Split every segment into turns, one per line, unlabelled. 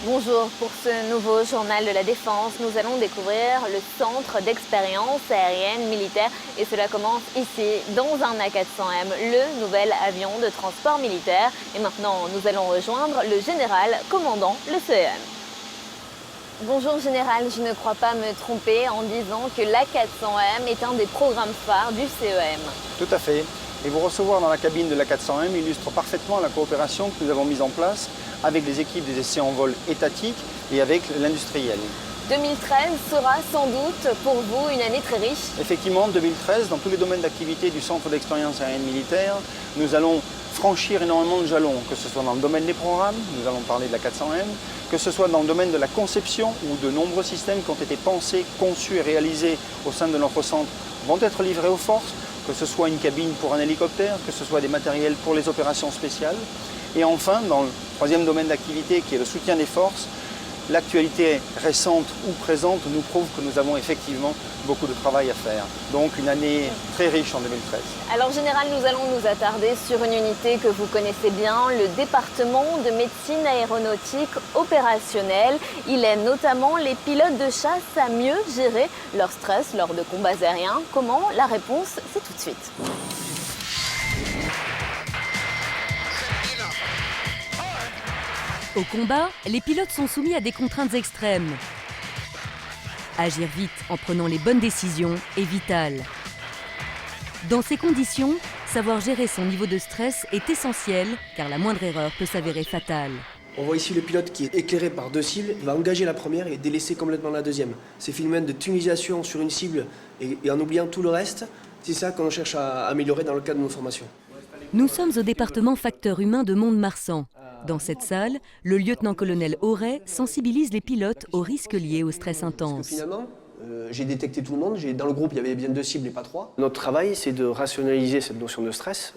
Bonjour, pour ce nouveau journal de la Défense, nous allons découvrir le centre d'expérience aérienne militaire et cela commence ici, dans un A400M, le nouvel avion de transport militaire. Et maintenant, nous allons rejoindre le général commandant le CEM. Bonjour Général, je ne crois pas me tromper en disant que l'A400M est un des programmes phares du CEM.
Tout à fait. Et vous recevoir dans la cabine de l'A400M illustre parfaitement la coopération que nous avons mise en place avec les équipes des essais en vol étatiques et avec l'industriel.
2013 sera sans doute pour vous une année très riche.
Effectivement, 2013, dans tous les domaines d'activité du Centre d'expérience aérienne militaire, nous allons franchir énormément de jalons, que ce soit dans le domaine des programmes, nous allons parler de la 400M, que ce soit dans le domaine de la conception, où de nombreux systèmes qui ont été pensés, conçus et réalisés au sein de notre centre vont être livrés aux forces, que ce soit une cabine pour un hélicoptère, que ce soit des matériels pour les opérations spéciales. Et enfin, dans le troisième domaine d'activité qui est le soutien des forces, l'actualité récente ou présente nous prouve que nous avons effectivement beaucoup de travail à faire. Donc une année très riche en 2013.
Alors Général, nous allons nous attarder sur une unité que vous connaissez bien, le département de médecine aéronautique opérationnelle. Il aide notamment les pilotes de chasse à mieux gérer leur stress lors de combats aériens. Comment? La réponse, c'est tout de suite.
Au combat, les pilotes sont soumis à des contraintes extrêmes. Agir vite en prenant les bonnes décisions est vital. Dans ces conditions, savoir gérer son niveau de stress est essentiel car la moindre erreur peut s'avérer fatale.
On voit ici le pilote qui est éclairé par deux cibles, il va engager la première et délaisser complètement la deuxième. Ces phénomènes de tunnalisation sur une cible et en oubliant tout le reste, c'est ça qu'on cherche à améliorer dans le cadre de nos formations.
Nous sommes au département facteur humain de Mont-de-Marsan. Dans cette salle, le lieutenant-colonel Auret sensibilise les pilotes aux risques liés au stress intense.
Finalement, j'ai détecté tout le monde. Dans le groupe, il y avait bien 2 cibles et pas 3. Notre travail, c'est de rationaliser cette notion de stress,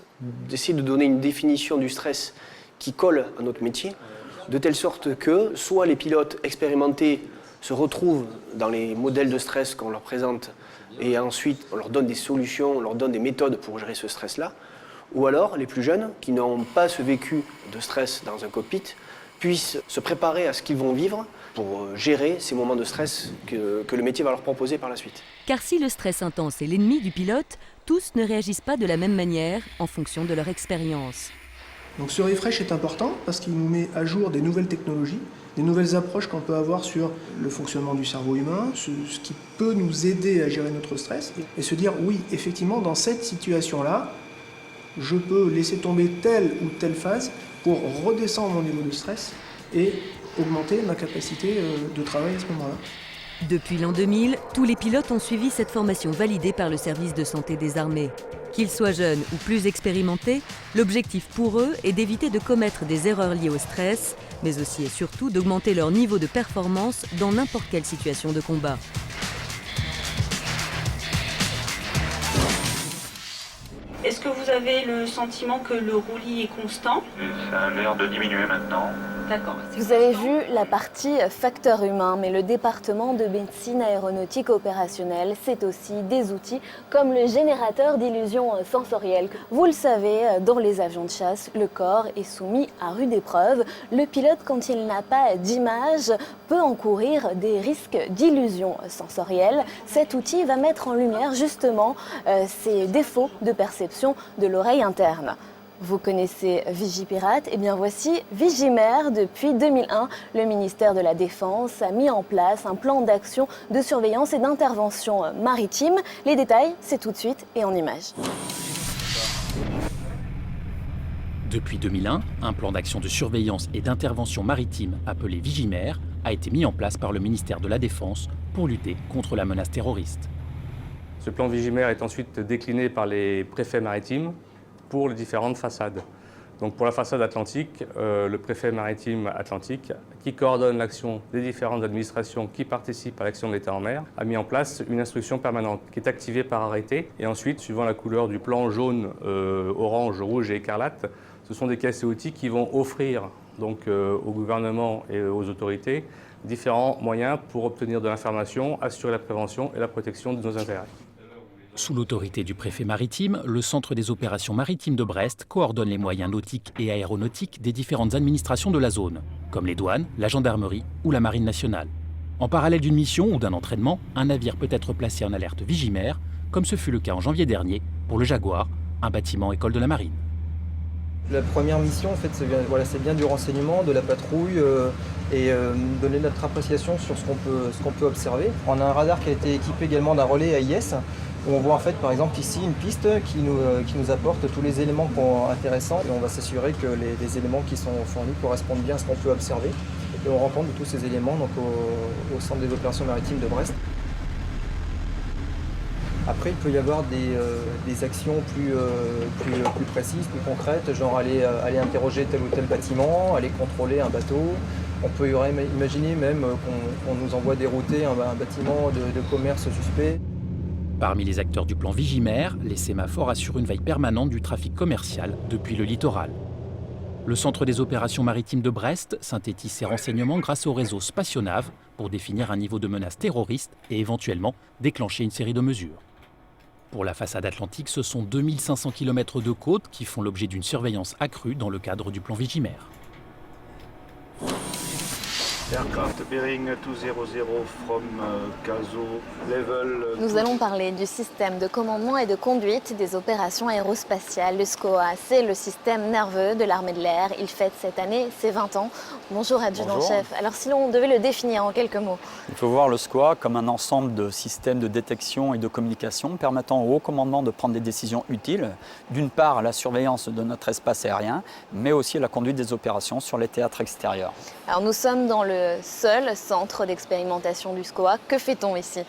d'essayer de donner une définition du stress qui colle à notre métier, de telle sorte que soit les pilotes expérimentés se retrouvent dans les modèles de stress qu'on leur présente et ensuite on leur donne des solutions, on leur donne des méthodes pour gérer ce stress-là, ou alors les plus jeunes, qui n'ont pas ce vécu de stress dans un cockpit, puissent se préparer à ce qu'ils vont vivre pour gérer ces moments de stress que le métier va leur proposer par la suite.
Car si le stress intense est l'ennemi du pilote, tous ne réagissent pas de la même manière en fonction de leur expérience.
Donc ce refresh est important parce qu'il nous met à jour des nouvelles technologies, des nouvelles approches qu'on peut avoir sur le fonctionnement du cerveau humain, ce qui peut nous aider à gérer notre stress et se dire oui, effectivement, dans cette situation-là, je peux laisser tomber telle ou telle phase pour redescendre mon niveau de stress et augmenter ma capacité de travail à ce moment-là.
Depuis l'an 2000, tous les pilotes ont suivi cette formation validée par le service de santé des armées. Qu'ils soient jeunes ou plus expérimentés, l'objectif pour eux est d'éviter de commettre des erreurs liées au stress, mais aussi et surtout d'augmenter leur niveau de performance dans n'importe quelle situation de combat.
Est-ce que vous avez le sentiment que le roulis est constant?
Ça a l'air de diminuer maintenant.
D'accord.
Vous avez vu la partie facteur humain, mais le département de médecine aéronautique opérationnelle, c'est aussi des outils comme le générateur d'illusions sensorielles. Vous le savez, dans les avions de chasse, le corps est soumis à rude épreuve. Le pilote, quand il n'a pas d'image, peut encourir des risques d'illusions sensorielles. Cet outil va mettre en lumière justement ces défauts de perception de l'oreille interne. Vous connaissez Vigipirate? Eh bien voici Vigimer. Depuis 2001, le ministère de la Défense a mis en place un plan d'action de surveillance et d'intervention maritime. Les détails, c'est tout de suite et en images.
Depuis 2001, un plan d'action de surveillance et d'intervention maritime appelé Vigimer a été mis en place par le ministère de la Défense pour lutter contre la menace terroriste.
Ce plan Vigimer est ensuite décliné par les préfets maritimes pour les différentes façades. Donc pour la façade atlantique, le préfet maritime atlantique, qui coordonne l'action des différentes administrations qui participent à l'action de l'État en mer, a mis en place une instruction permanente qui est activée par arrêté. Et ensuite, suivant la couleur du plan jaune, orange, rouge et écarlate, ce sont des caisses et outils qui vont offrir donc, au gouvernement et aux autorités différents moyens pour obtenir de l'information, assurer la prévention et la protection de nos intérêts.
Sous l'autorité du préfet maritime, le Centre des opérations maritimes de Brest coordonne les moyens nautiques et aéronautiques des différentes administrations de la zone, comme les douanes, la gendarmerie ou la marine nationale. En parallèle d'une mission ou d'un entraînement, un navire peut être placé en alerte Vigimère, comme ce fut le cas en janvier dernier pour le Jaguar, un bâtiment école de la marine.
La première mission, en fait, c'est bien du renseignement, de la patrouille et donner notre appréciation sur ce qu'on peut observer. On a un radar qui a été équipé également d'un relais AIS, où on voit en fait par exemple ici une piste qui nous apporte tous les éléments intéressants et on va s'assurer que les éléments qui sont fournis correspondent bien à ce qu'on peut observer. Et on rencontre tous ces éléments donc, au centre des opérations maritimes de Brest. Après, il peut y avoir des actions plus précises, plus concrètes, genre aller interroger tel ou tel bâtiment, aller contrôler un bateau. On peut imaginer même qu'on nous envoie dérouter un bâtiment de commerce suspect.
Parmi les acteurs du plan Vigimère, les sémaphores assurent une veille permanente du trafic commercial depuis le littoral. Le Centre des opérations maritimes de Brest synthétise ses renseignements grâce au réseau Spationav pour définir un niveau de menace terroriste et éventuellement déclencher une série de mesures. Pour la façade atlantique, ce sont 2500 km de côte qui font l'objet d'une surveillance accrue dans le cadre du plan Vigimère.
Aircraft bearing 200 from Caso level.
Nous allons parler du système de commandement et de conduite des opérations aérospatiales. Le SCOA, c'est le système nerveux de l'armée de l'air. Il fête cette année ses 20 ans. Bonjour adjudant-chef. Alors si l'on devait le définir en quelques mots.
Il faut voir le SCOA comme un ensemble de systèmes de détection et de communication permettant au haut commandement de prendre des décisions utiles. D'une part, la surveillance de notre espace aérien, mais aussi la conduite des opérations sur les théâtres extérieurs.
Alors nous sommes dans le seul centre d'expérimentation du SCOA. Que fait-on ici ?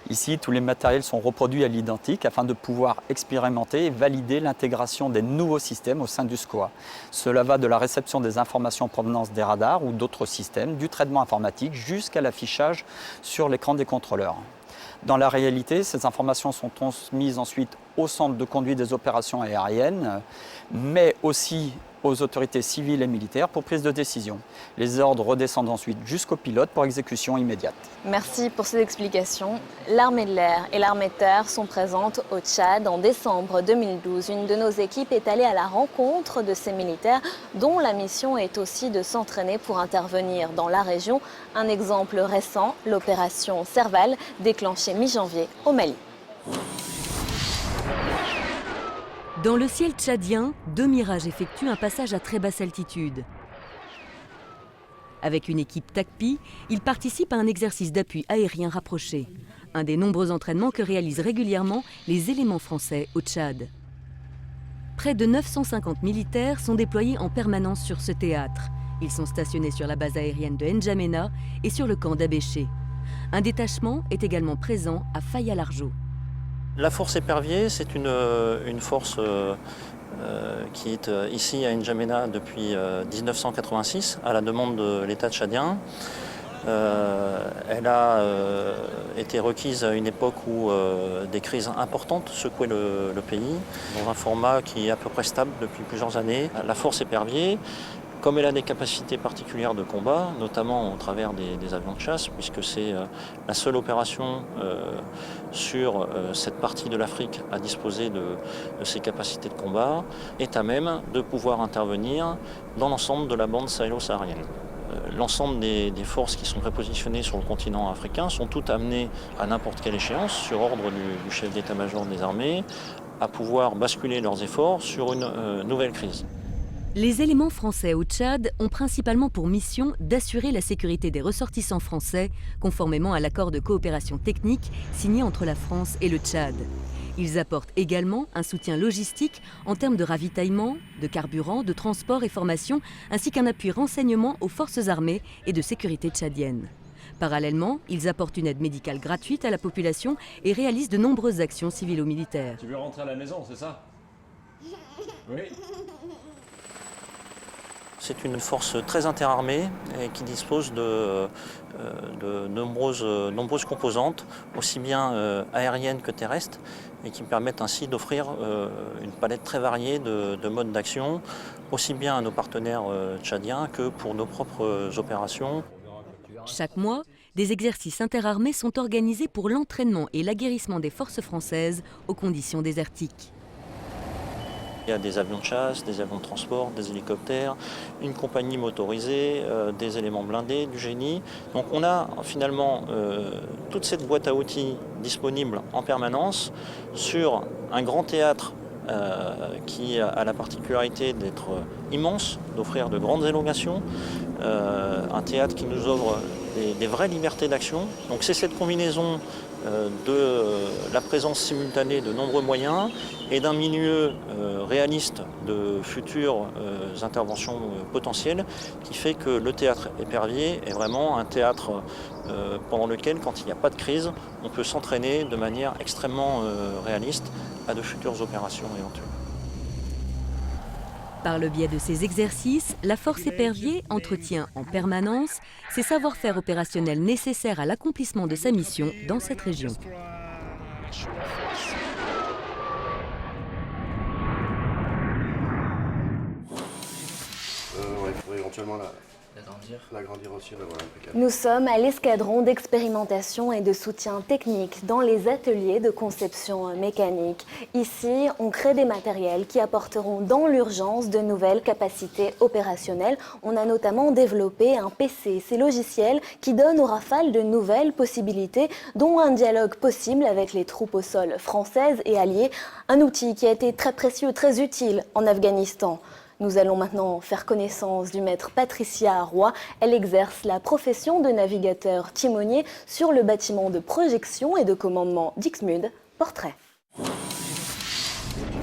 Ici, tous les matériels sont reproduits à l'identique afin de pouvoir expérimenter et valider l'intégration des nouveaux systèmes au sein du SCOA. Cela va de la réception des informations en provenance des radars ou d'autres systèmes, du traitement informatique jusqu'à l'affichage sur l'écran des contrôleurs. Dans la réalité, ces informations sont transmises ensuite au centre de conduite des opérations aériennes, mais aussi aux autorités civiles et militaires pour prise de décision. Les ordres redescendent ensuite jusqu'au pilote pour exécution immédiate.
Merci pour ces explications. L'armée de l'air et l'armée de terre sont présentes au Tchad. En décembre 2012, une de nos équipes est allée à la rencontre de ces militaires dont la mission est aussi de s'entraîner pour intervenir dans la région. Un exemple récent, l'opération Serval, déclenchée mi-janvier au Mali.
Dans le ciel tchadien, 2 Mirages effectuent un passage à très basse altitude. Avec une équipe TACPI, ils participent à un exercice d'appui aérien rapproché, un des nombreux entraînements que réalisent régulièrement les éléments français au Tchad. Près de 950 militaires sont déployés en permanence sur ce théâtre. Ils sont stationnés sur la base aérienne de N'Djamena et sur le camp d'Abéché. Un détachement est également présent à Faya-Largeau.
La force épervier, c'est une force qui est ici à N'Djamena depuis 1986, à la demande de l'État tchadien. Elle a été requise à une époque où des crises importantes secouaient le pays, dans un format qui est à peu près stable depuis plusieurs années. La force épervier, comme elle a des capacités particulières de combat, notamment au travers des avions de chasse, puisque c'est la seule opération sur cette partie de l'Afrique à disposer de ces capacités de combat, est à même de pouvoir intervenir dans l'ensemble de la bande sahélo-saharienne. L'ensemble des forces qui sont prépositionnées sur le continent africain sont toutes amenées à n'importe quelle échéance, sur ordre du chef d'état-major des armées, à pouvoir basculer leurs efforts sur une nouvelle crise.
Les éléments français au Tchad ont principalement pour mission d'assurer la sécurité des ressortissants français, conformément à l'accord de coopération technique signé entre la France et le Tchad. Ils apportent également un soutien logistique en termes de ravitaillement, de carburant, de transport et formation, ainsi qu'un appui renseignement aux forces armées et de sécurité tchadiennes. Parallèlement, ils apportent une aide médicale gratuite à la population et réalisent de nombreuses actions civilo-militaires.
Tu veux rentrer à la maison, c'est ça? Oui.
C'est une force très interarmée et qui dispose de nombreuses composantes, aussi bien aériennes que terrestres, et qui permettent ainsi d'offrir une palette très variée de modes d'action, aussi bien à nos partenaires tchadiens que pour nos propres opérations.
Chaque mois, des exercices interarmés sont organisés pour l'entraînement et l'aguerrissement des forces françaises aux conditions désertiques.
Il y a des avions de chasse, des avions de transport, des hélicoptères, une compagnie motorisée, des éléments blindés, du génie. Donc on a finalement toute cette boîte à outils disponible en permanence sur un grand théâtre qui a la particularité d'être immense, d'offrir de grandes élongations, un théâtre qui nous offre des vraies libertés d'action. Donc c'est cette combinaison de la présence simultanée de nombreux moyens et d'un milieu réaliste de futures interventions potentielles qui fait que le théâtre épervier est vraiment un théâtre pendant lequel, quand il n'y a pas de crise, on peut s'entraîner de manière extrêmement réaliste à de futures opérations éventuelles.
Par le biais de ces exercices, la force épervier entretient en permanence ses savoir-faire opérationnels nécessaires à l'accomplissement de sa mission dans cette région.
Il faudrait éventuellement l'agrandir aussi. Voilà,
nous sommes à l'escadron d'expérimentation et de soutien technique dans les ateliers de conception mécanique. Ici, on crée des matériels qui apporteront dans l'urgence de nouvelles capacités opérationnelles. On a notamment développé un PC, ces logiciels qui donnent aux Rafales de nouvelles possibilités, dont un dialogue possible avec les troupes au sol françaises et alliées. Un outil qui a été très précieux, très utile en Afghanistan. Nous allons maintenant faire connaissance du maître Patricia Roy. Elle exerce la profession de navigateur timonier sur le bâtiment de projection et de commandement d'Ixmude. Portrait.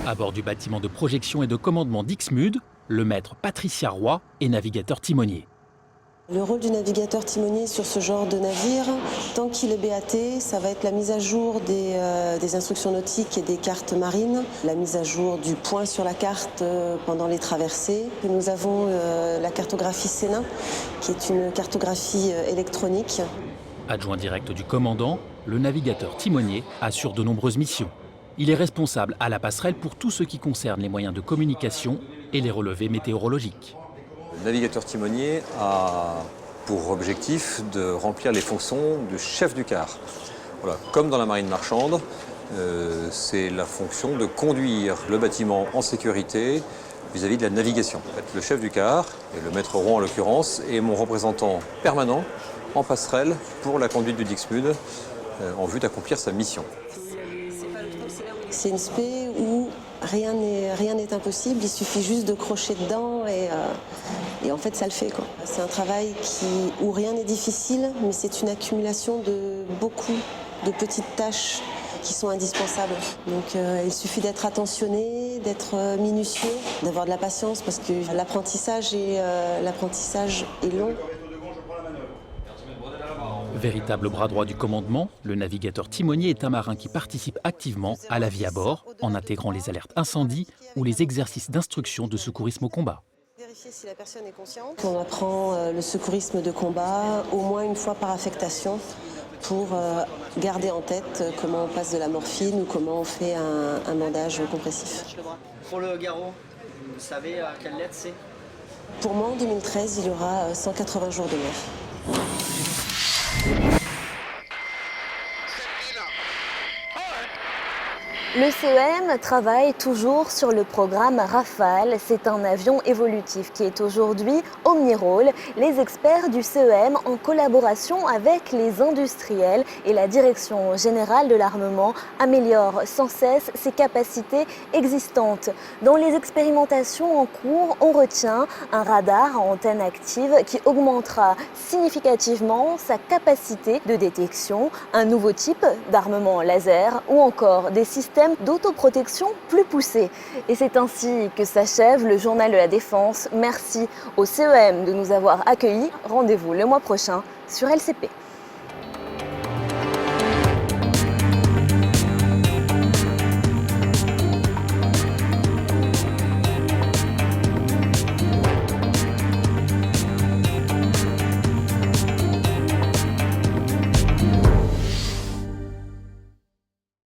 À bord du bâtiment de projection et de commandement d'Ixmude, le maître Patricia Roy est navigateur timonier.
Le rôle du navigateur timonier sur ce genre de navire, tant qu'il est BAT, ça va être la mise à jour des instructions nautiques et des cartes marines, la mise à jour du point sur la carte pendant les traversées. Nous avons la cartographie Sénin, qui est une cartographie électronique.
Adjoint direct du commandant, le navigateur timonier assure de nombreuses missions. Il est responsable à la passerelle pour tout ce qui concerne les moyens de communication et les relevés météorologiques.
Le navigateur timonier a pour objectif de remplir les fonctions de chef du quart. Voilà. Comme dans la marine marchande, c'est la fonction de conduire le bâtiment en sécurité vis-à-vis de la navigation. En fait, le chef du quart, et le maître Roy en l'occurrence, est mon représentant permanent en passerelle pour la conduite du Dixmude en vue d'accomplir sa mission.
C'est une spé où rien n'est impossible, il suffit juste de crocher dedans et en fait ça le fait. C'est un travail où rien n'est difficile, mais c'est une accumulation de beaucoup de petites tâches qui sont indispensables. Donc il suffit d'être attentionné, d'être minutieux, d'avoir de la patience parce que l'apprentissage est long.
Véritable bras droit du commandement, le navigateur timonier est un marin qui participe activement à la vie à bord en intégrant les alertes incendie ou les exercices d'instruction de secourisme au combat.
Vérifier si la personne est consciente. On apprend le secourisme de combat au moins une fois par affectation pour garder en tête comment on passe de la morphine ou comment on fait un bandage compressif.
Pour le garrot, vous savez à quelle lettre c'est?
Pour moi, en 2013, il y aura 180 jours de mer.
Le CEM travaille toujours sur le programme Rafale. C'est un avion évolutif qui est aujourd'hui omnirôle. Les experts du CEM, en collaboration avec les industriels et la Direction générale de l'armement, améliorent sans cesse ses capacités existantes. Dans les expérimentations en cours, on retient un radar à antenne active qui augmentera significativement sa capacité de détection, un nouveau type d'armement laser ou encore des systèmes d'autoprotection plus poussés. Et c'est ainsi que s'achève le journal de la Défense. Merci au CEM de nous avoir accueillis. Rendez-vous le mois prochain sur LCP.